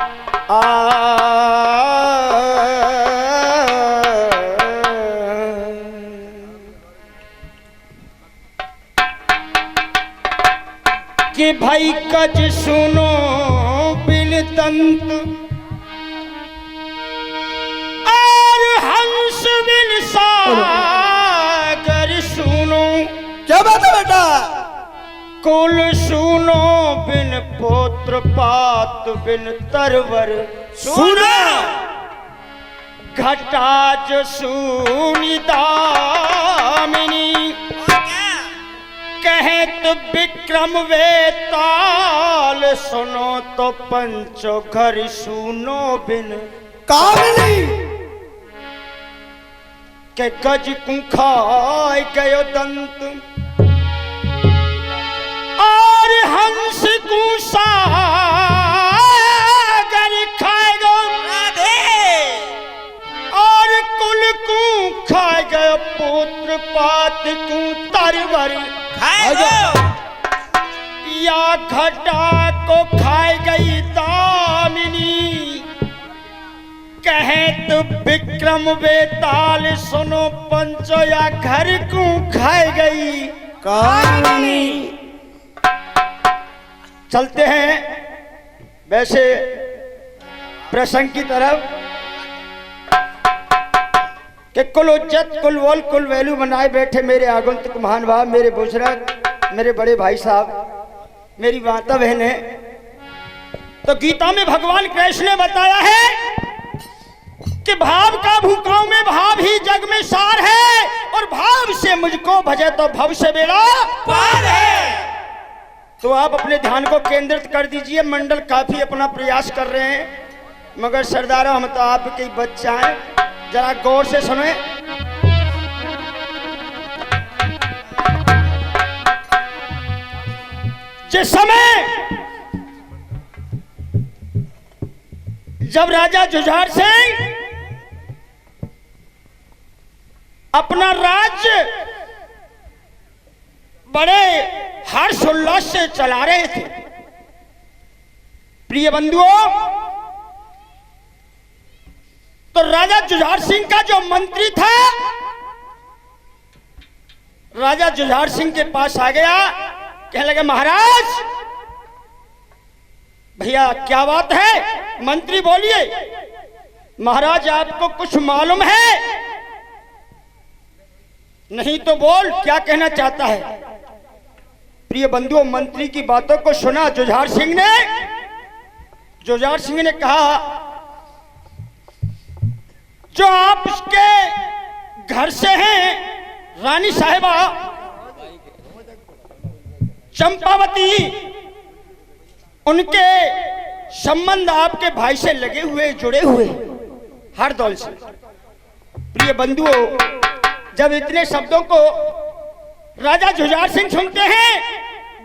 कि भाई कज सुनो बिन तंत और हंस बिन सागर सुनो। क्या बात है बेटा? कुल सुनो बिन पुत्र पात बिन तरवर सुनो। घटाज सुनी दामिनी कहत विक्रम वेताल सुनो तो पंचो घर सुनो बिन कामिनी के गज कुखाय गयो दंत और हंस को सागर खाएगा और कुल को खाए गयो पुत्र पात को तरवर खाएगा या घटा को खाए गई दामिनी कहत विक्रम वेताल सुनो पंचो या घर को खाए गई कामिनी। चलते हैं वैसे प्रसंग की तरफ कि कुल उज्जत कुल वोल कुल वैल्यू बनाए बैठे मेरे आगंतुक महान भाव, मेरे बुजुर्ग, मेरे बड़े भाई साहब, मेरी माता बहनें। तो गीता में भगवान कृष्ण ने बताया है कि भाव का भूखाओं में भाव ही जग में सार है और भाव से मुझको भजे तो भव से बेड़ा पार है। तो आप अपने ध्यान को केंद्रित कर दीजिए। मंडल काफी अपना प्रयास कर रहे हैं मगर सरदारों हम तो आपके बच्चा हैं, जरा गौर से सुने। जिस समय जब राजा जुझार सिंह अपना राज्य बड़े हर्षोल्लास से चला रहे थे, प्रिय बंधुओं, तो राजा जुझार सिंह का जो मंत्री था राजा जुझार सिंह के पास आ गया, कहने लगे महाराज भैया क्या बात है? मंत्री बोलिए। महाराज आपको कुछ मालूम है? नहीं तो बोल क्या कहना चाहता है। प्रिय बंधुओं, मंत्री की बातों को सुना जुझार सिंह ने। जुझार सिंह ने कहा जो आप उसके घर से हैं रानी साहिबा चंपावती, उनके संबंध आपके भाई से लगे हुए जुड़े हुए हर दौल से। प्रिय बंधुओं, जब इतने शब्दों को राजा जुझार सिंह सुनते हैं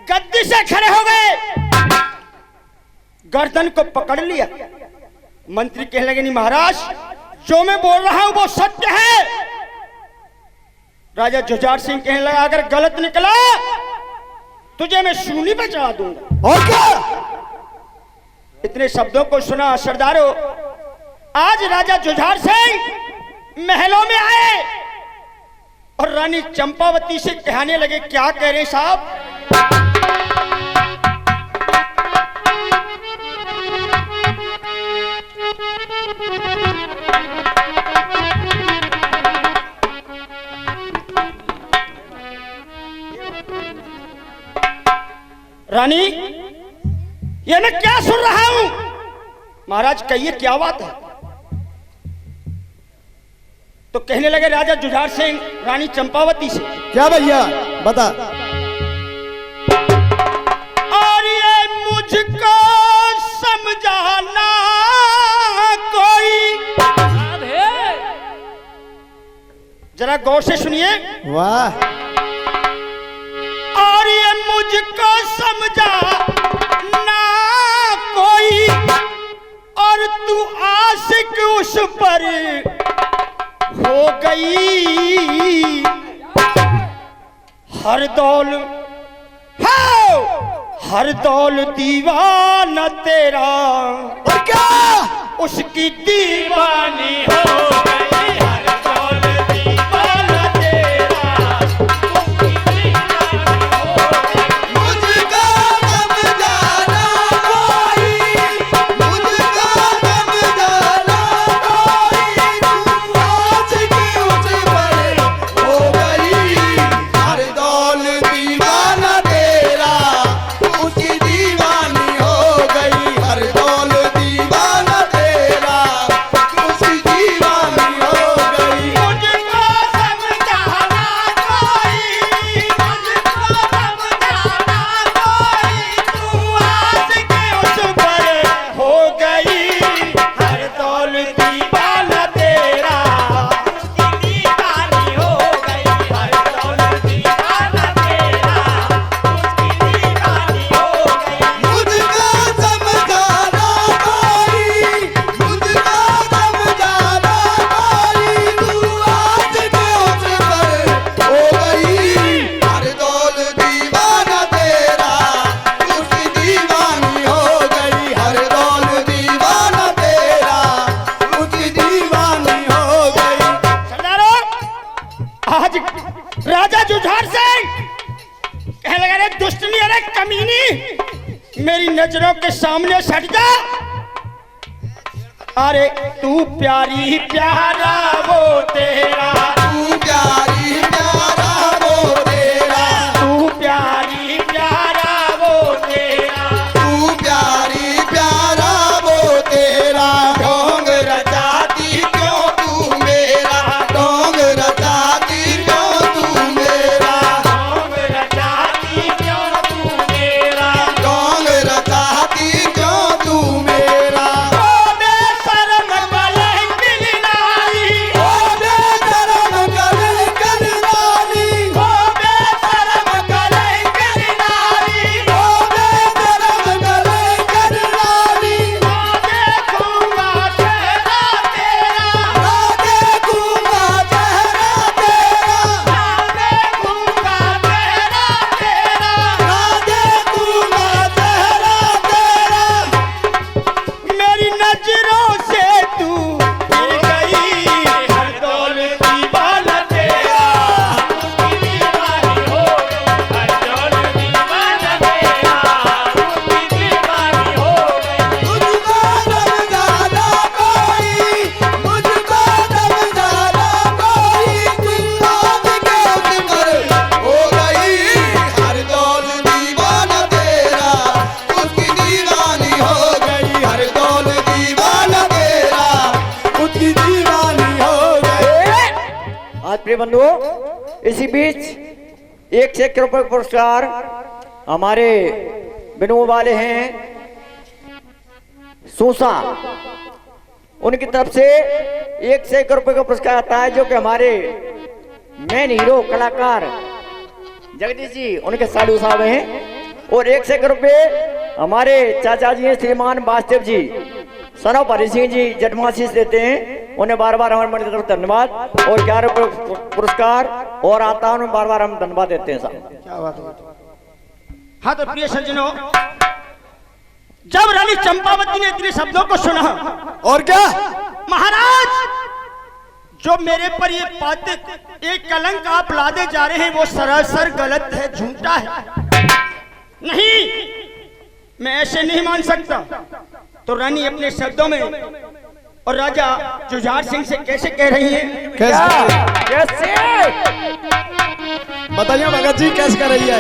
गद्दी से खड़े हो गए, गर्दन को पकड़ लिया। मंत्री कहने लगे नहीं महाराज जो मैं बोल रहा हूं वो सत्य है। राजा जुझार सिंह कहने लगा अगर गलत निकला तुझे मैं सूली पे चढ़ा दूंगा। और क्या? इतने शब्दों को सुना सरदारों, आज राजा जुझार सिंह महलों में आए और रानी चंपावती से कहने लगे क्या कह रहे साहब? रानी ये मैं क्या सुन रहा हूं? महाराज कहिए क्या बात है? तो कहने लगे राजा जुझार सिंह रानी चंपावती से, क्या भैया बता। और ये मुझको समझाना कोई, जरा गौर से सुनिए। वाह। और ये मुझको समझा ना कोई और तू आशिक उस पर हो गई, हर दौल हर दौल दीवाना तेरा, और क्या उसकी दीवानी हो गई। हर दौल दीवाना तेरा, उसकी दीवानी हो गई। मुझको समझाना कोई, मुझको समझाना कोई, तू आज की उस पर हो गई। हर दौल दीवाना तेरा, उसकी दीवानी हो गई। हर दौल दीवाना तेरा, उसकी दीवानी हो गई। मुझको समझाना कोई, मुझको समझाना कोई, तू आज के उस पर हो गई। हर दौल दीवाना तेरा, उसकी दीवानी हो गई। हर दौल दीवाना तेरा, उसकी दीवानी हो गई। मुझको समझाना कोई, मुझको समझाना कोई, तू आज के उस पर हो गई। हर दौल दीवाना तेरा, उसकी दीवानी हो गई। हर दौल दीवाना तेरा, उसकी दीवानी हो गई। सरदारों, आज राजा जुझार सिंह कहने लगा, रे दुष्टनी, अरे कमीनी, मेरी नजरों के सामने सट जा। अरे तू प्यारी प्यारा वो तेरा, तू प्यारी प्यारा वो तेरा, तू प्यारी प्यारा वो तेरा, तू प्यारी प्यारा वो तेरा। ढोंग रचाती क्यों तू मेरा, ढोंग रचाती क्यों तू मेरा, ढोंग रचाती क्यों तू मेरा। ढोंग रचाती क्यों तू मेरा। ओ बेशरम कलंकिन नारी, ओ बेशरम कलंकिन नारी, ओ बेशरम कलंकिन नारी, ओ बेशरम कलंकिन नारी। ना देखूंगा चेहरा तेरा, ना देखूंगा चेहरा तेरा, ना देखूंगा चेहरा तेरा। ना देखूंगा चेहरा तेरा। मेरी नजरों से तू गिर गई। हर दौल दीवाना तेरा, उसकी दीवानी हो गई। हर दौल दीवाना तेरा, उसकी दीवानी हो गई। मुझको समझाना कोई, मुझको समझाना कोई, तू आज के उस पर हो गई। हर दौल दीवाना तेरा, उसकी दीवानी हो गई। हर दौल दीवाना तेरा, उसकी दीवानी हो गई। आज प्रिय बंधुओं, इसी बीच 1 से 1 रुपए पुरस्कार हमारे बिनू वाले हैं सूसा, उनकी तरफ से 1 से 1 रुपए का पुरस्कार आता है, जो कि हमारे मेन हीरो कलाकार जगदीश जी उनके सालू साहब हैं। और 1 से 1 रुपए हमारे चाचा जी हैं श्रीमान वासुदेव जी, सनौ हरि सिंह जी जटमाशीष देते हैं, उन्हें बार बार हमारे मन की तरफ धन्यवाद। और 11 रुपए पुरस्कार और आता है, उन्हें बार बार हम धन्यवाद देते हैं साहब। क्या बात है। हाँ तो प्रिय सज्जनों, जब रानी चंपावती ने इतने शब्दों को सुना, और क्या महाराज जो मेरे पर ये बातें, एक कलंक आप लादे जा रहे हैं, वो सरासर गलत है, झूठा है। नहीं, मैं ऐसे नहीं मान सकता। तो रानी अपने शब्दों में और राजा जुझार सिंह से कैसे कह रही हैं? कैसे बताइए भगत जी, कैसे कर रही है?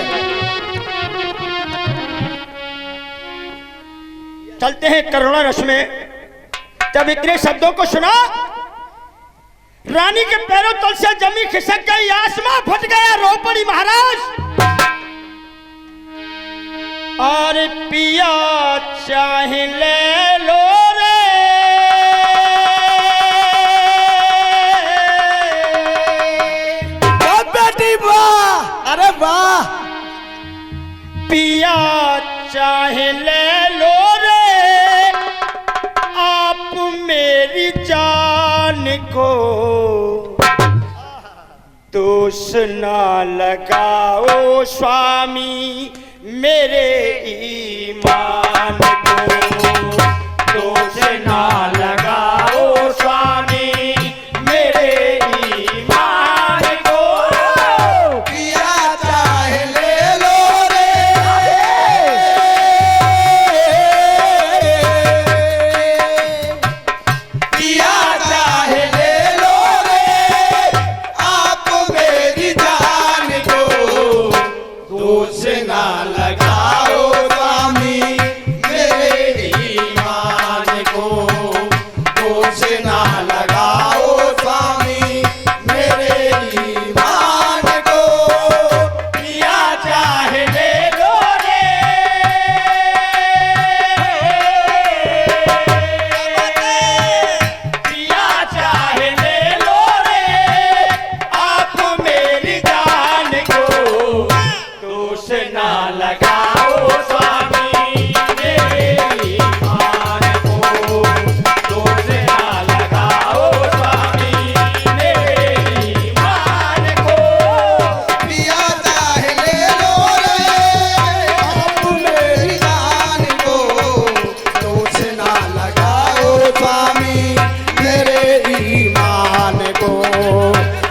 चलते हैं करुणा रस में। जब इतने शब्दों को सुना, रानी के पैरों तल से जमीन खिसक गई, आसमां फट गया, रो पड़ी महाराज। और पिया चाहे ले लो रे, बेटी वाह, अरे वाह। पिया चाहे ले लो रे, आप मेरी जान को दोष ना लगाओ स्वामी, मेरे ईमान को दोष ना लगाओ स्वामी मेरे ईमान को। पिया चाहे ले लो रे, पिया चाहे ले लो रे, आप मेरी जान को दोष ना लगाओ स्वामी मेरे ईमान को, दोष ना लगाओ स्वामी मेरे ईमान को। पिया चाहे ले लो रे, पिया चाहे ले लो रे, आप मेरी जान को दोष ना लगाओ स्वामी मेरे ईमान को, दोष ना लगाओ स्वामी मेरे ईमान को। पिया चाहे ले लो रे, आप मेरी जान को दोष ना लगाओ स्वामी मेरे ईमान को,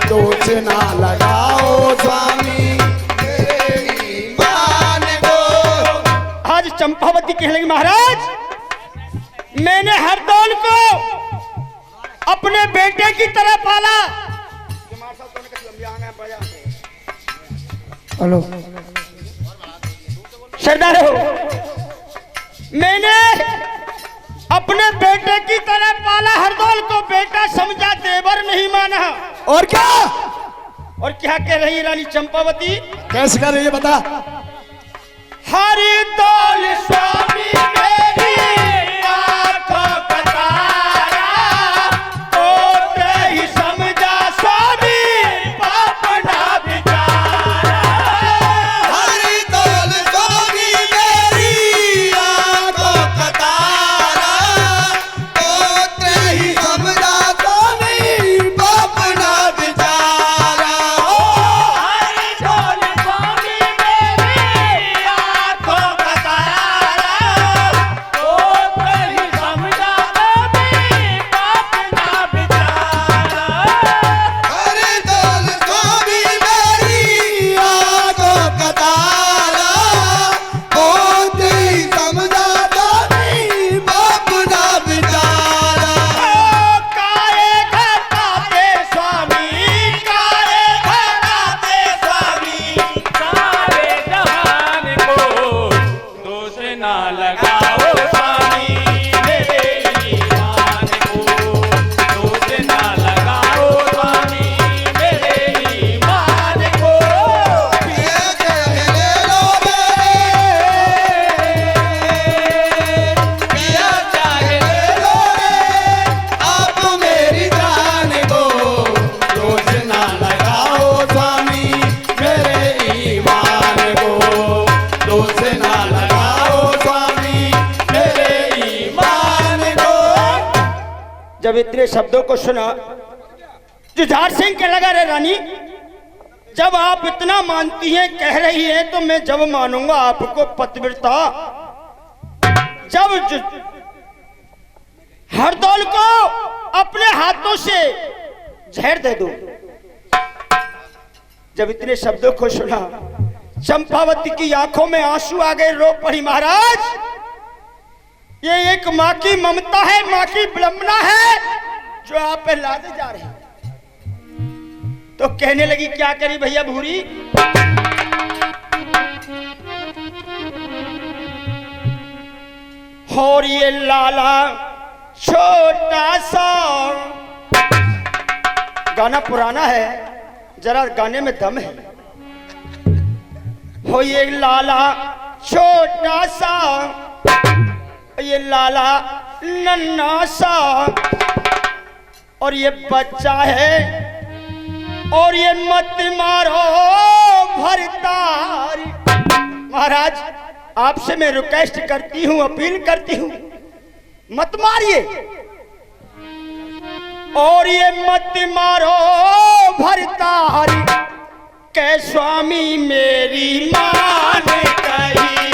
दोष ना लगाओ स्वामी मेरे ईमान को। आज चंपावती कहने लगी महाराज मैंने हरदौल को अपने बेटे की तरह पाला। हेलो सरदार हो, मैंने अपने बेटे की तरह पाला, हरदौल को बेटा समझा, देवर नहीं माना। और क्या और क्या कह रही है रानी चंपावती? कैसे कर रही है बता। हरदौल स्वामी मेरी आंखों का तारा, तो ही समझा स्वामी पाप ना बिचारा। हरिदौल स्वामी मेरी आंखों का तारा, पोते ही समझा स्वामी बाप ना बेचारा। हरदौल स्वामी मेरी आंखों का तारा, तो ही समझा स्वामी पाप ना बिचारा। हरिदौल स्वामी मेरी आंखों का तारा, पोते ही समझा स्वामी बाप ना बेचारा। कारे घटाते स्वामी, कारे घटाते स्वामी, सारे जहान को दोष ना लगाओ स्वामी मेरे ईमान को, दोष ना लगाओ स्वामी मेरे ईमान को। पिया चाहे ले लो रे, पिया चाहे ले लो रे, आप मेरी जान को दोष ना लगाओ स्वामी मेरे ईमान को, दोष ना लगाओ स्वामी मेरे ईमान को। जब इतने शब्दों को सुना जुझार सिंह के लगा रे रानी, जब आप इतना मानती हैं, कह रही हैं, तो मैं जब मानूंगा आपको पतिव्रता, जब हरदौल को अपने हाथों से जहर दे दूं। जब इतने शब्दों को सुना चंपावती की आंखों में आंसू आ गए, रो पड़ी। महाराज ये एक माँ की ममता है, माँ की विडंबना है जो आप पे लादे जा रहे हैं। तो कहने लगी क्या करी भैया भूरी? और ये लाला छोटा सा, गाना पुराना है, जरा गाने में दम है। हो ये लाला छोटा सा, ये लाला नन्ना सा, और ये बच्चा है, और ये मत मारो भरतारी। महाराज आपसे मैं रिक्वेस्ट करती हूं, अपील करती हूं, मत मारिए, और ये मत मारो भरतारी के स्वामी मेरी मान कही।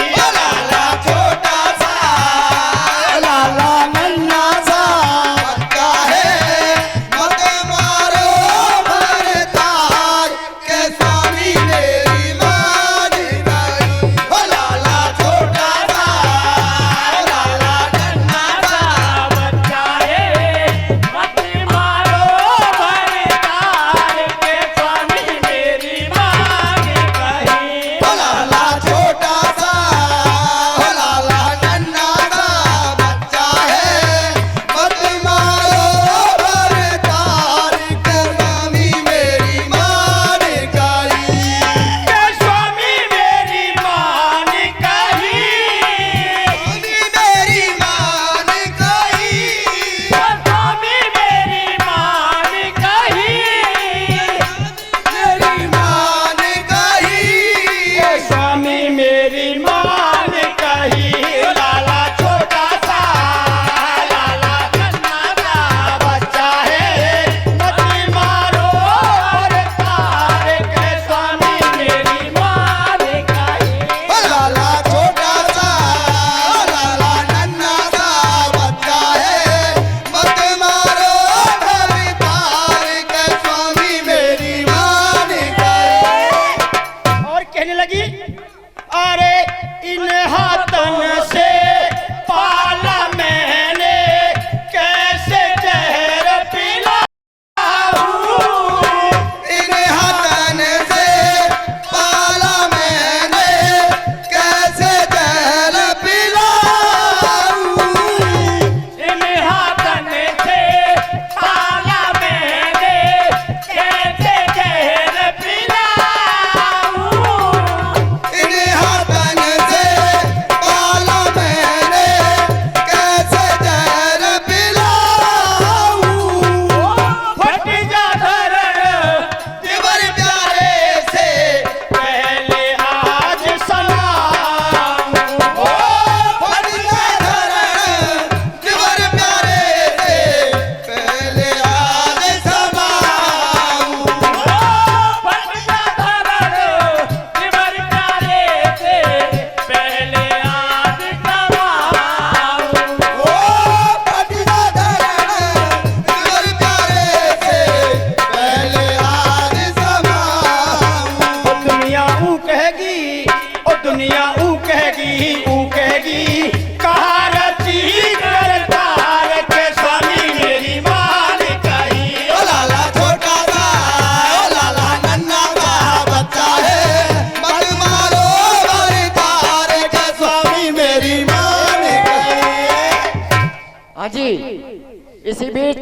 इसी बीच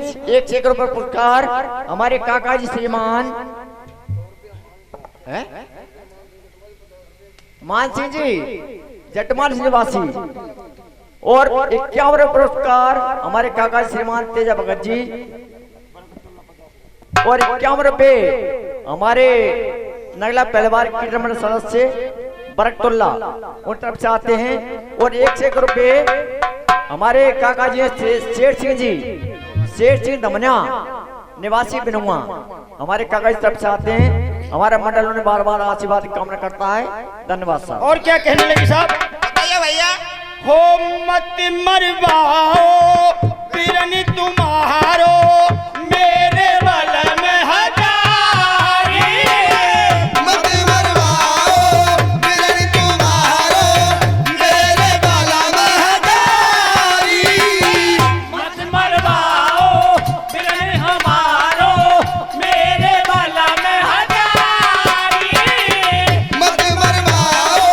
1 रुपए पुरस्कार हमारे काका जी श्रीमान मान सिंह जी जटमाल निवासी और 51 पुरस्कार हमारे काका श्रीमान तेजा भगत जी और 51 रुपए हमारे नगला पहलवान कीर्तन मंडल सदस्य बरकतुल्ला उन तरफ से आते हैं और 1 रुपए हमारे काका जी शेर सिंह दमनिया निवासी बिनुआ हमारे काका जी तरफ से आते हैं। हमारा मंडल उन्हें बार बार आशीर्वाद की कामना करता है। धन्यवाद साहब। और क्या कहने लगे साहब? बताइए भैया। हो मत मरवाओ बिरनी तुम्हारो मेरे बल में हजारी। मत मरवाओ बिरनी तुम्हारो मेरे बल में हजारी। मत मरवाओ बिरनी हमारो मेरे बल में हजारी। मत मरवाओ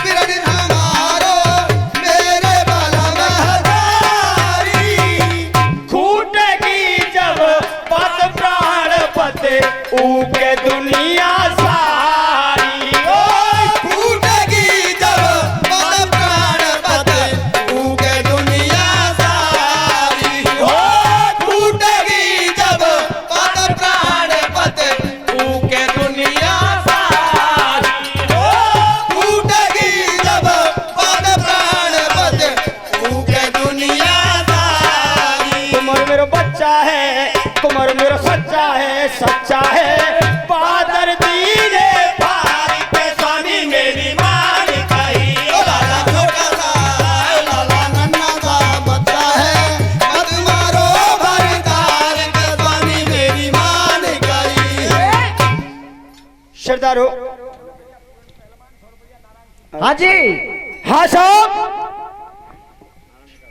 बिरनी तुम्हारो मेरे बल में हजारी। खूटेगी जब पद प्राण पते ऊके दुनिया सारी। ओए फूटेगी जब पद प्राण पते ऊके दुनिया सारी। हो फूटेगी जब पद प्राण पते ऊके दुनिया सारी। हो फूटेगी जब पद प्राण पते ऊके दुनिया सारी। कुंवर मेरा बच्चा है, कुंवर मेरा सच्चा है बादर दीने भारी पे स्वामी मेरी मान कही। ओ लाला छोटा सा लाला नन्हा सा बच्चा है मत मारो भरताल के स्वामी मेरी मान गई। सरदारो। हाँ जी हाँ साहब,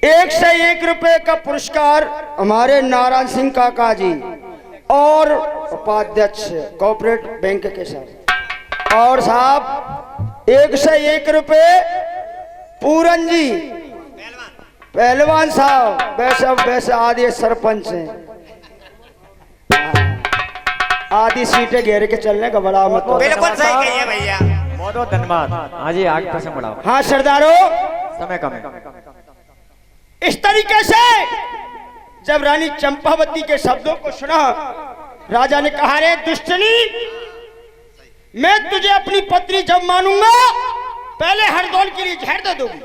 1 रुपए का पुरस्कार हमारे नारायण सिंह काका जी और उपाध्यक्ष कोऑपरेट बैंक के साथ। और साहब 1 रुपए पूरन जी पहलवान साहब वैसे आदि सरपंच हैं। आदि सीटें घेर के चलने का बड़ा मत। बिल्कुल सही कहिए भैया। बहुत बहुत धन्यवाद। हाँ जी आगे प्रश्न बढ़ाओ। हाँ सरदारो, समय कम है। इस तरीके से जब रानी चंपावती के शब्दों को सुना, राजा ने कहा, रे दुष्टनी, मैं तुझे अपनी पत्नी जब मानूंगा पहले हरदौल के लिए जहर दे दूंगी।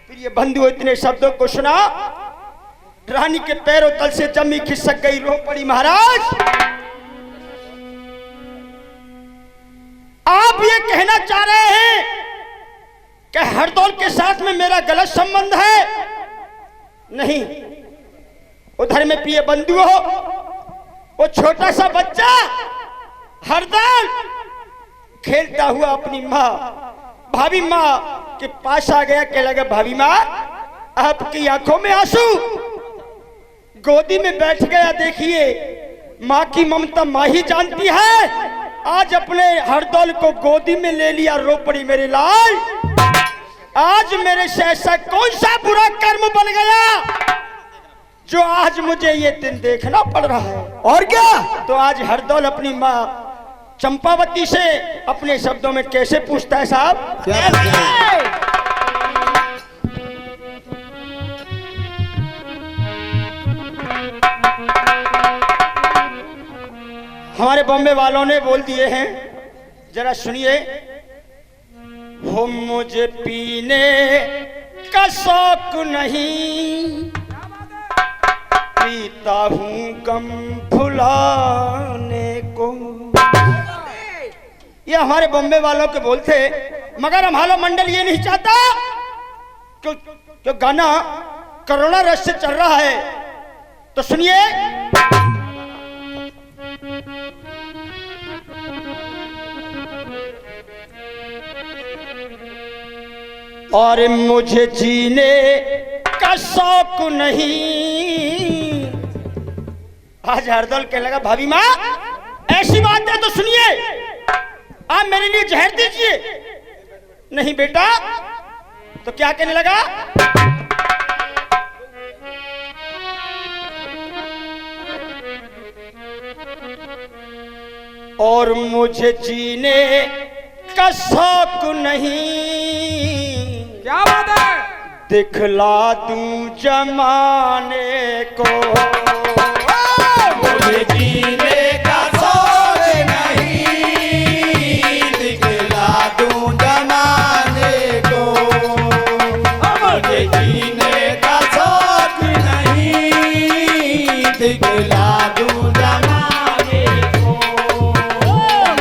फिर ये बंधु इतने शब्दों को सुना, रानी के पैरों तल से जमी खिसक गई, रो पड़ी। महाराज, आप ये कहना चाह रहे हैं कि हरदौल के साथ में मेरा गलत संबंध है? नहीं, उधर में पिए बंधु हो, वो छोटा सा बच्चा हरदौल खेलता हुआ अपनी माँ भाभी माँ के पास आ गया। कह लगा, भाभी माँ आपकी आंखों में आंसू, गोदी में बैठ गया। देखिए, माँ की ममता माँ ही जानती है। आज अपने हरदौल को गोदी में ले लिया, रो पड़ी। मेरे लाल, आज मेरे से ऐसा कौन सा बुरा कर्म बन गया जो आज मुझे ये दिन देखना पड़ रहा है? और क्या? तो आज हरदौल अपनी माँ चंपावती से अपने शब्दों में कैसे पूछता है साहब? हमारे बॉम्बे वालों ने बोल दिए हैं, जरा सुनिए। हो मुझे पीने का शौक नहीं, पीता हूँ गम भुलाने को। ये हमारे बॉम्बे वालों के बोल थे, मगर हमारा मंडल ये नहीं चाहता क्यों गाना करुणा रस से चल रहा है। तो सुनिए। और मुझे जीने का शौक नहीं। आज हरदौल कहने लगा, भाभी माँ ऐसी बात है तो सुनिए, आप मेरे लिए जहर दीजिए। नहीं बेटा। तो क्या कहने लगा? और मुझे जीने का शौक नहीं, क्या बात है। दिखला दूं जमाने को, मुझे जीने का शौक नहीं, दिखला दूं जमाने को। मुझे जीने का शौक नहीं, दिखला दूं जमाने को।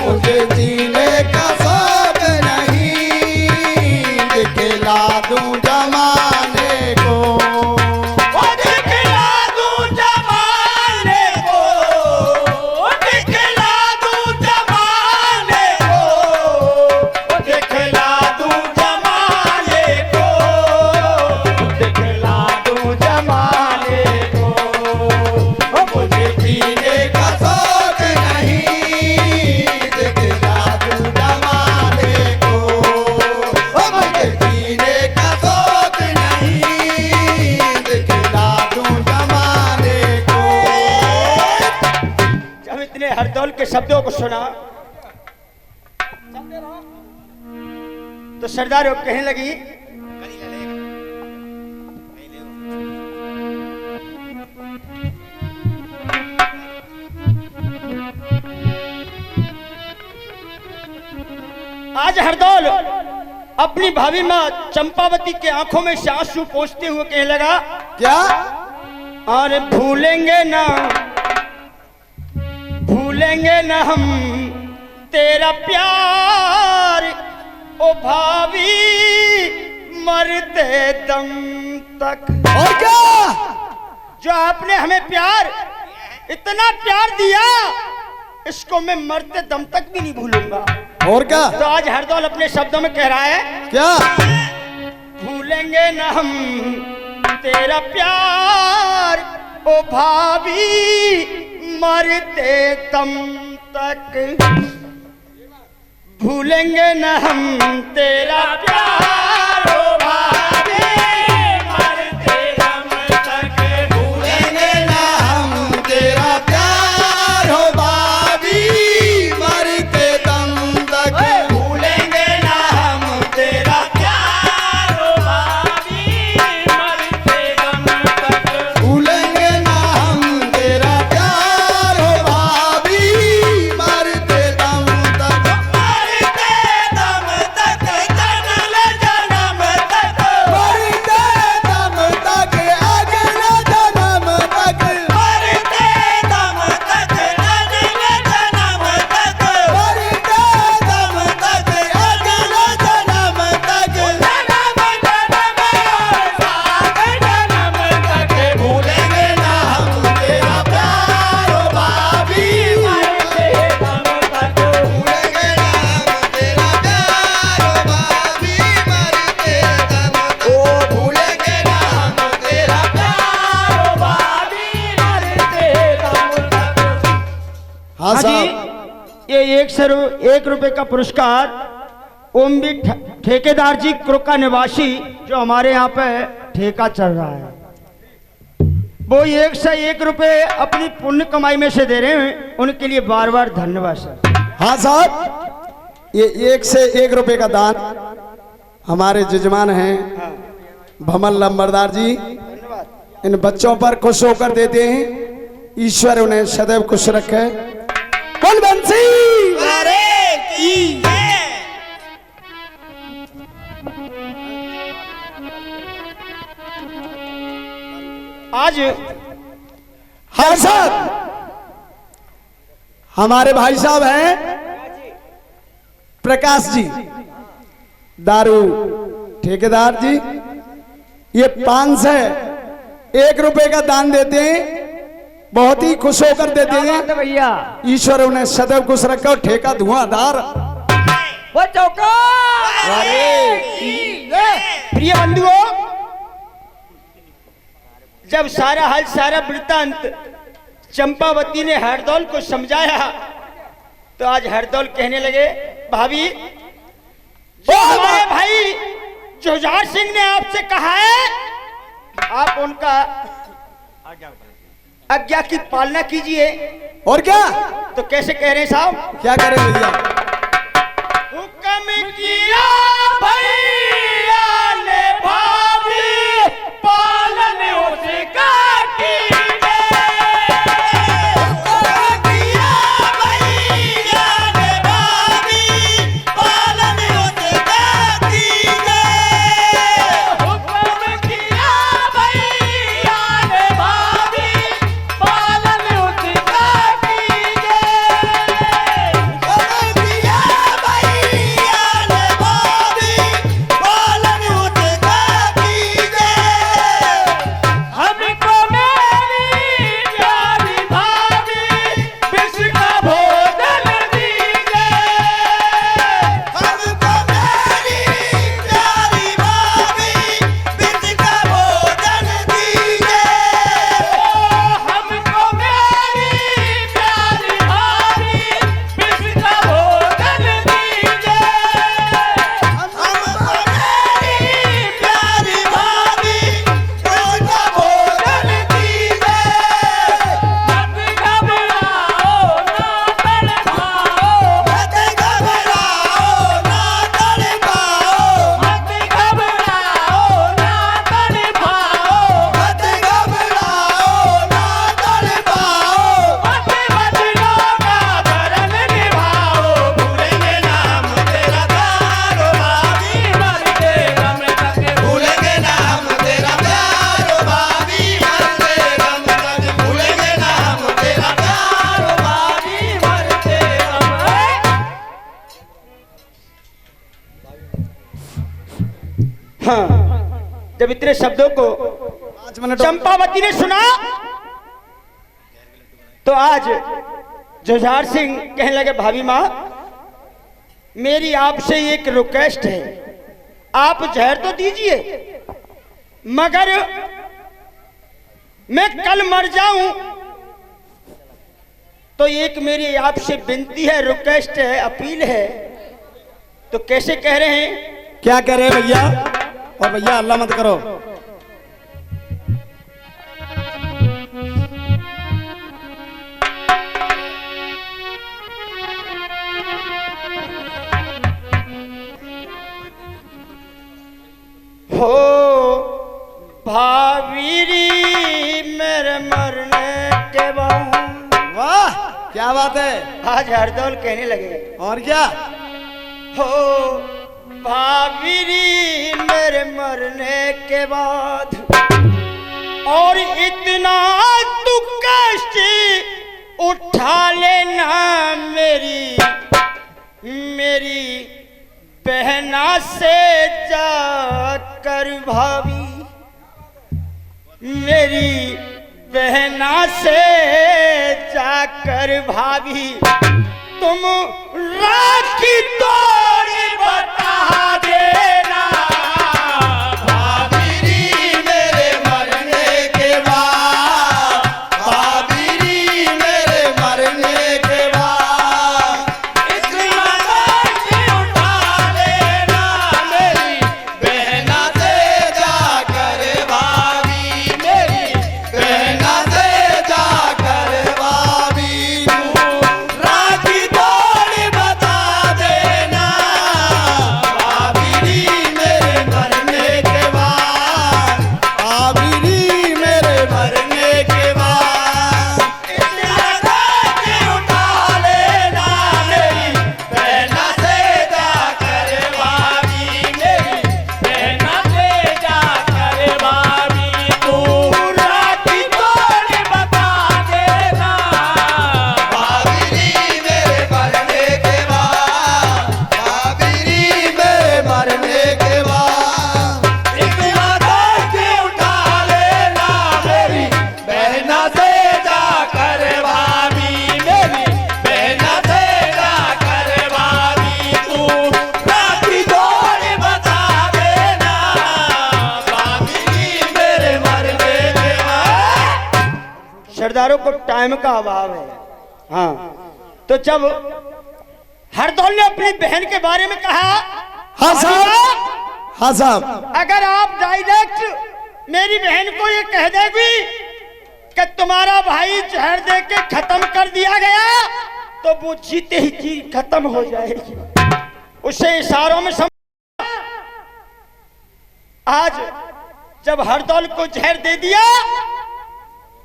मुझे जीने का शौक नहीं, दिखला दूं जमाने को। दिखला दूं जमाने को, दिखला दूं जमाने को, दिखला दूं जमाने को, दिखला दूं जमाने को। मुझे जीने का शौक नहीं, दिखला दूं जमाने को। मुझे जीने का शौक नहीं, दिखला दूं जमाने को। जब इतने हरदौल के शब्दों को सुना तो सरदार वो कहने लगी, आज हरदौल अपनी भाभी माँ चंपावती के आंखों में से आंसू पोंछते हुए कहने लगा, क्या? और भूलेंगे ना हम तेरा प्यार ओ भाभी, मरते दम तक। और क्या? जो आपने हमें प्यार, इतना प्यार दिया, इसको मैं मरते दम तक भी नहीं भूलूंगा। और क्या? तो आज हरदौल अपने शब्दों में कह रहा है, क्या? भूलेंगे ना हम तेरा प्यार ओ भाभी, मरते दम तक। भूलेंगे ना हम तेरा प्यार ओ भाभी, मरते दम तक। भूलेंगे ना हम तेरा प्यार हो भाभी, मरते दम तक। भूलेंगे ना हम तेरा प्यार ओ भाभी, मरते दम तक। भूलेंगे ना हम तेरा प्यार हो भाभी, मरते दम तक। मरते दम तक, जन्म जन्म तक। मरते दम तक, अगले जन्म तक। मरते दम तक, जन्म जन्म तक। मरते दम तक, अगले जन्म तक। जन्म जन्म और साथ जन्म तक। भूलेंगे ना हम तेरा प्यार हो भाभी, मरते दम तक। भूलेंगे ना हम तेरा प्यार हो भाभी, मरते दम तक। ओ भूलेंगे ना हम तेरा प्यार हो भाभी, मरते दम तक। हाँ हाँ जी, ये 1 रुपए का पुरस्कार ओम भी ठेकेदार जी क्रोका निवासी, जो हमारे यहाँ पे ठेका चल रहा है, वो 1 रुपए अपनी पुण्य कमाई में से दे रहे हैं। उनके लिए बार बार धन्यवाद सर। हाँ साहब, ये 1 रुपए का दान हमारे जजमान हैं भमल लंबरदार जी, इन बच्चों पर खुश होकर देते हैं। ईश्वर उन्हें सदैव खुश रखे। कौन बंसी? अरे की है। आज हाँ साहब, हमारे भाई साहब हैं प्रकाश जी, दारू ठेकेदार जी, ये 1 रुपए का दान देते हैं, बहुत ही खुश होकर देते हैं। भैया ईश्वर उन्हें सदैव खुश रखे और ठेका धुआंधार। वो चौका। प्रिय बंधुओं, जब सारा हाल सारा वृत्तांत चंपावती ने हरदौल को समझाया, तो आज हरदौल कहने लगे, भाभी जो हमारे भाई जुझार सिंह ने आपसे कहा है, आप उनका आज्ञा की पालना कीजिए। और क्या तो कैसे कह रहे हैं साहब? क्या करें भैया? हुक्म किया भैया ने भाभी पालन उसका कीजिए। किया भैया ने भाभी पालन उसका कीजिए। हुक्म किया भैया ने भाभी पालन उसका कीजिए। किया भैया ने भाभी पालन उसका कीजिए। हमको मेरी प्यारी भाभी विष का भोजन दीजिए। हमको मेरी प्यारी भाभी विष का भोजन दीजिए। हमको मेरी प्यारी भाभी विष का भोजन दीजिए। हमको मेरी प्यारी भाभी विष का भोजन दीजिए। मत घबराओ ना तड़पाओ। मत घबराओ ना तड़पाओ। मत घबराओ ना तड़पाओ। मत घबराओ ना तड़पाओ। मत बदलों का वरन निभाओ। भूलेंगे नाम तेरा तारो भाभी मरते दम तक। भूलेंगे नाम तेरा प्यारो भाभी मरते दम तक। भूलेंगे नाम तेरा प्यारो भाभी मरते दम तक। हाँ, जब इतने शब्दों को 5 मिनट चंपावती ने सुना तो आज जुझार सिंह कहने लगे, भाभी माँ मेरी आपसे एक रिक्वेस्ट है, आप जहर तो दीजिए मगर मैं कल मर जाऊं तो एक मेरी आपसे विनती है, रिक्वेस्ट है, अपील है। तो कैसे कह रहे हैं? क्या कह रहे हैं भैया? और भैया अल्लाह मत करो। हो भावीरी मेरे मरने के बाद। वाह क्या बात है। आज हरदौल कहने लगे, और क्या? हो भावीरी मेरे मरने के बाद और इतना तू कष्ट उठा लेना मेरी बहना से जाकर भाभी, मेरी बहना से जाकर भाभी तुम राखी तोड़ बता देना। भाभीरी मेरे मरने के बाद। भाभीरी मेरे मरने के बाद। इतना कष्ट उठा लेना मेरी बहना से जाकर भाभी मेरी बहना से जाकर भाभी तू राखी तोड़ बता देना। भाभीरी मेरे मरने के बाद। भाभीरी मेरे मरने के बाद। इतना कष्ट उठा लेना मेरी बहना से जाकर भाभी मेरी बहना से जाकर भाभी तू राखी तोड़ बता देना। भाभीरी मेरे मरने के बाद। भाभीरी मेरे मरने के बाद। इतना कष्ट उठा लेना मेरी बहना से जाकर भाभी मेरी बहना से जाकर भाभी तू राखी तोड़ बता देना। भाभीरी मेरे मरने के बाद। सरदारों को टाइम का अभाव है। हाँ, तो जब हरदौल ने अपनी बहन के बारे में कहा, हाँ साहब, हाँ साहब, अगर आप डायरेक्ट मेरी बहन को ये कह देगी कि तुम्हारा भाई जहर दे के खत्म कर दिया गया तो वो जीते ही जी खत्म हो जाएगी। उसे इशारों में आज जब हरदौल को जहर दे दिया,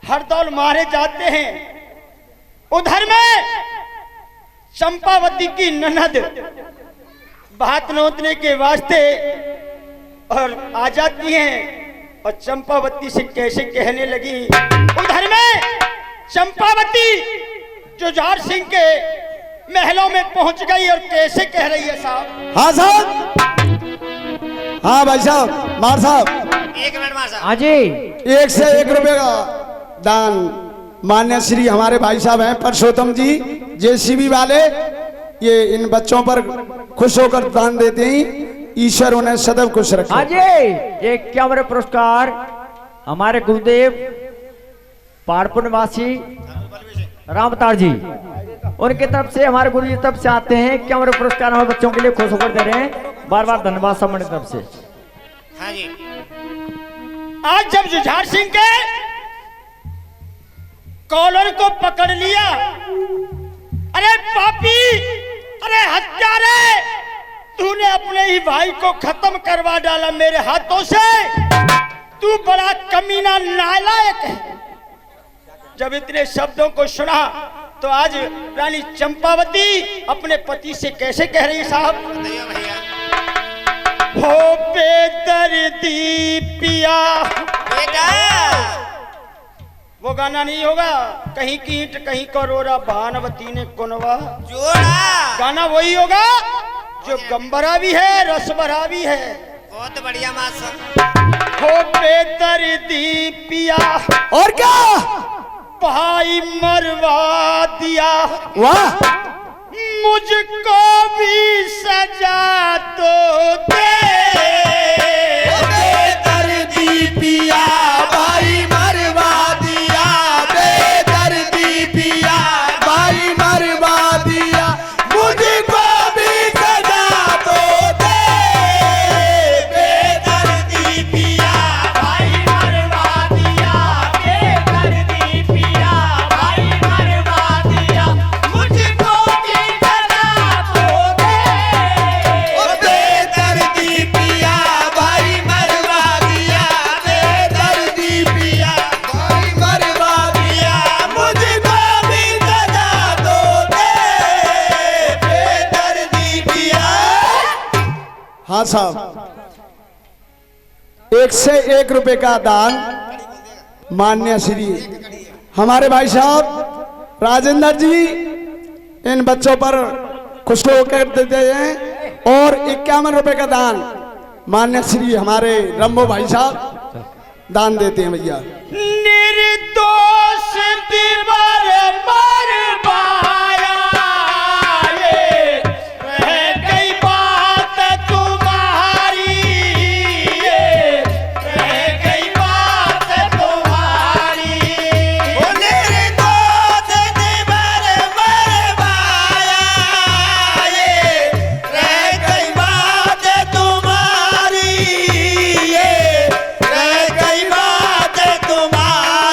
हरदौल मारे जाते हैं। उधर में चंपावती की ननद बात नोतने के वास्ते और आ जाती हैं और चंपावती से कैसे कहने लगी। उधर में चंपावती जुझार सिंह के महलों में पहुंच गई और कैसे कह रही है साहब। हाँ साहब, हाँ भाई साहब, मार साहब, एक मिनट मार साहब। हाँ जी, 1 से 1 रुपए का दान मान्य श्री हमारे भाई साहब हैं पुरुषोत्तम जी जेसीबी वाले, ये इन बच्चों पर खुश होकर दान देते हैं। ईश्वर उन्हें सदैव खुश रखे। हाँ जी, ये 51वां पुरस्कार हमारे गुरुदेव पहाड़पुर निवासी रामतार जी, उनकी तरफ से, हमारे गुरु जी की तरफ से आते हैं। 51वां पुरस्कार हमारे बच्चों के लिए खुश होकर दे रहे हैं। बार बार धन्यवाद सब की तरफ से। हाँ जी, आज जब जुझार सिंह के कॉलर को पकड़ लिया, अरे पापी, अरे हत्यारे, तूने अपने ही भाई को खत्म करवा डाला मेरे हाथों से, तू बड़ा कमीना नालायक है। जब इतने शब्दों को सुना तो आज रानी चंपावती अपने पति से कैसे कह रही साहब। बताइए भैया। हो बेदर्दी पिया, बेटा, वो गाना नहीं होगा, कहीं की ईंट कहीं का रोरा भानवती ने कुनवा, जोड़ा गाना वही होगा जो गंभरा भी है रसभरा भी है। बहुत बढ़िया मास्टर। हो बेदर्दी पिया और क्या, भाई मरवा दिया, वाह, मुझको भी सजा तो दे। बेदर्दी पिया भाई मरवा दिया, बेदर्दी पिया भाई मरवा दिया, मुझको भी सजा तो दे। बेदर्दी पिया भाई मरवा दिया, बेदर्दी पिया भाई मरवा दिया, मुझको भी सजा तो दे। बेदर्दी पिया भाई मरवा दिया, बेदर्दी पिया भाई मरवा दिया, मुझको भी सजा तो दे। बेदर्दी पिया। हाँ साहब, 1 से 1 रुपए का दान मान्य श्री हमारे भाई साहब राजेंद्र जी इन बच्चों पर खुश होकर देते हैं। और 51 रुपए का दान मान्य श्री हमारे रंबो भाई साहब दान देते हैं। भैया निर्दोष दीवार मरवाया, ये रह गई बात तुम्हारी, ये रह गई बात तुम्हारी। निर्दोष दीवार मरवाया, ये रह गई बात तुम्हारी, ये रह गई बात तुम्हारी।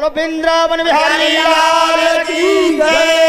बोलो वृंदावन बिहारी लाल की जय।